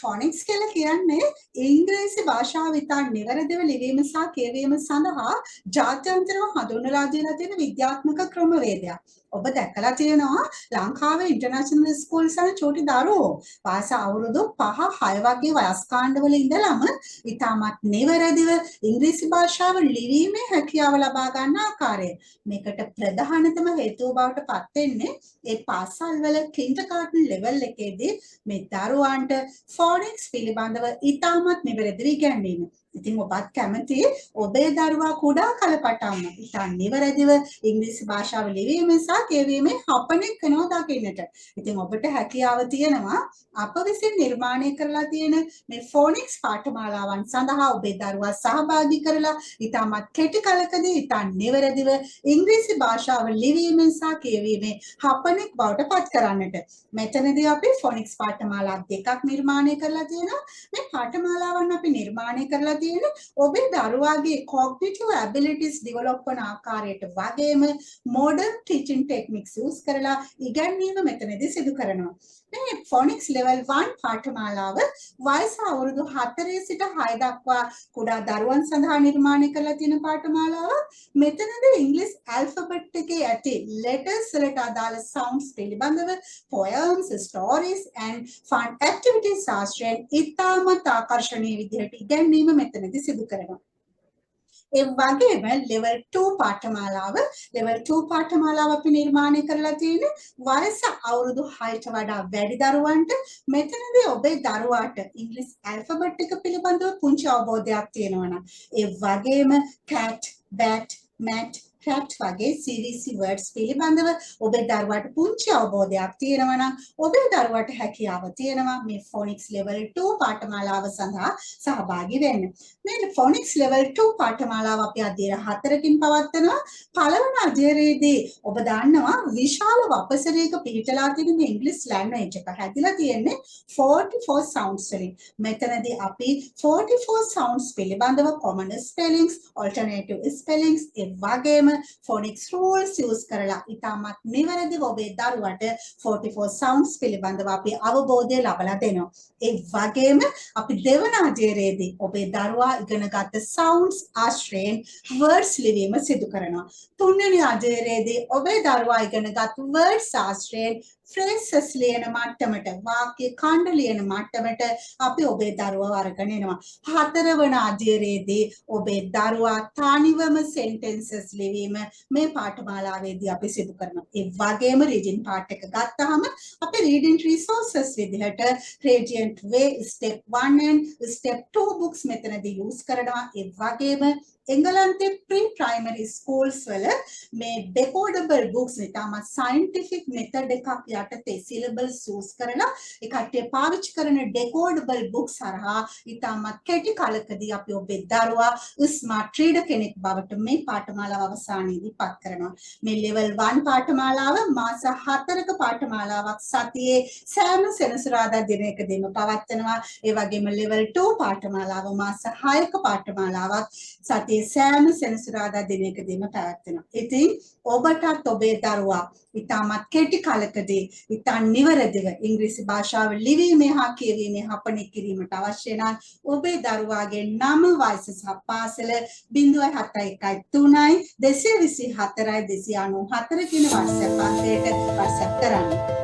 ෆොනික්ස් කියලා කියන්නේ ඉංග්‍රීසි භාෂාව ඉතා නිවැරදිව ලිවීම සහ කියවීම සඳහා ජාත්‍යන්තරව හඳුන්වලා දීලා තියෙන විද්‍යාත්මක ක්‍රමවේදයක්. ඔබ දැකලා තියෙනවා ලංකාවේ ඉන්ටර්නැෂනල් ස්කූල්ස් වල චූටි දරුවෝ පාස අවුරුදු 5 6 වගේ වයස් කාණ්ඩවල ඉඳලම ඉතාමත් නිවැරදිව ඉංග්‍රීසි භාෂාව ලිවීමේ හැකියාව ලබා ගන්න ආකාරය. මේකට ප්‍රධානතම හේතුව බවට පත් වෙන්නේ ඒ පාසල්වල කින්ඩර්ගාටන් ලෙවල් එකේදී මේ දරුවන්ට ෆොනික්ස් පිළිබඳව ඉතාමත් නිවැරදිව ඉගැන්වීම. ඉතින් ඔබත් කැමති ඔබේ දරුවා කුඩා කල පටන්ම ඉතා නිවැරදිව ඉංග්‍රීසි භාෂාව ලිවීමෙන් සහ කියවීමෙන් හපනෙක් වෙනවා දකින්නට. ඉතින් ඔබට හැකියාව තියෙනවා අප විසින් නිර්මාණය කරලා තියෙන මේ ෆොනික්ස් පාඨමාලාවන් සඳහා ඔබේ දරුවා සහභාගී කරලා ඉතාමත් කෙටි කලකදී ඉතා නිවැරදිව ඉංග්‍රීසි භාෂාව ලිවීමෙන් සහ කියවීමෙන් හපනෙක් බවට පත් කරන්නට. මෙතනදී අපි ෆොනික්ස් පාඨමාලා දෙකක් නිර්මාණය කරලා තියෙනවා. මේ පාඨමාලාවන් අපි නිර්මාණය කරලා තියෙන්නේ ඔබේ දරුවාගේ cognitive abilities develop වන ආකාරයට වගේම modern teaching techniques use කරලා ඉගැන්වීම මෙතනදී සිදු කරනවා. මේ phonics level 1 පාඨමාලාව වයස අවුරුදු 4 සිට 6 දක්වා කුඩා දරුවන් සඳහා නිර්මාණය කරලා තියෙන පාඨමාලාව. මෙතනදී ඉංග්‍රීසි alphabet එකේ ඇති letters වලට අදාළ sounds පිළිබඳව poems, stories and fun activities ශාස්ත්‍රයෙන් ඉතාමත් ආකර්ෂණීය විදිහට ඉගැන්වීම මෙතනදී සිදු කරනවා. ඒ වගේම level 2 පාඨමාලාව අපි නිර්මාණය කරලා තියෙන්නේ වයස අවුරුදු 6ට වඩා වැඩි දරුවන්ට. මෙතනදී ඔබේ දරුවාට ඉංග්‍රීසි ඇල්ෆබෙට් එක පිළිබඳව පුංචි අවබෝධයක් තියෙනවා නම් ඒ වගේම cat, bat, mat, cat වගේ CVC words පිළිබඳව ඔබේ දරුවාට පුංචි අවබෝධයක් තියෙනවා නම් ඔබේ දරුවාට හැකියාව තියෙනවා මේ phonics level 2 පාඨමාලාව සඳහා සහභාගී වෙන්න. මේ phonics level 2 පාඨමාලාව අපි අධ්‍යයන 4කින් පවත්වනවා. පළවෙනි අධ්‍යයනයේදී ඔබ දන්නවා විශාල වපසරයක පිහිටලා තියෙන මේ ඉංග්‍රීසි ලැන්ග්වේජ් එක හැදිලා තියෙන්නේ 44 sounds වලින්. මෙතනදී අපි 44 sounds පිළිබඳව common spellings, alternative spellings ඒ වගේම phonics rules use කරලා ඉතාමත් නිවැරදිව ඔබේ දරුවට 44 sounds පිළිබඳව අපි අවබෝධය ලබා දෙනවා. ඒ වගේම අපි දෙවන අධ්‍යයනයේදී ඔබේ දරුවා ඉගෙනගත් sounds ආශ්‍රයෙන් words ලිවීම සිදු කරනවා. තුන්වෙනි අධ්‍යයනයේදී ඔබේ දරුවා ඉගෙනගත් words ආශ්‍රයෙන් phrases ලියන මට්ටමට වාක්‍ය ඛණ්ඩ ලියන මට්ටමට අපි ඔබේ දරුවව අරගෙන එනවා. හතරවන අධ්‍යයනයේදී ඔබේ දරුවා තනිවම sentences ලිවීම මේ පාඨමාලාවේදී අපි සිදු කරනවා. ඒ වගේම reading part එක ගත්තාම අපි reading resources විදිහට Radiant Way step 1 and step 2 books මෙතනදී use කරනවා. ඒ වගේම එංගලන්තේ pre-primary schools වල මේ decodable books ඉතාමත් scientific method එකක් යටතේ syllables use කරලා ඒ කට්ටිය පාවිච්චි කරන decodable books හරහා ඉතාමත් කෙටි කාලකදී අපි ඔබේ දරුවා smart reader කෙනෙක් බවට මේ පාඨමාලාව අවසානයේදී පත් කරනවා. මේ level 1 පාඨමාලාව මාස 4ක පාඨමාලාවක් සතියේ සෑම සෙනසුරාදා දිනයකදීම පවත්වනවා. ඒ වගේම level 2 පාඨමාලාව මාස 6ක පාඨමාලාවක් සතියේ සෑම සෙනසුරාදා දිනයකදීම පැවැත්වෙනවා. ඉතින් ඔබටත් ඔබේ දරුවා ඉතාමත් කෙටි කාලකදී ඉතා නිවැරදිව ඉංග්‍රීසි භාෂාව ලිවීමේ හා කියවීමේ හපනෙක් කිරීමට අවශ්‍ය නම් ඔබේ දරුවාගේ නම වයස සහ පාසල 0713 224 294 කියන WhatsApp අංකයට WhatsApp කරන්න.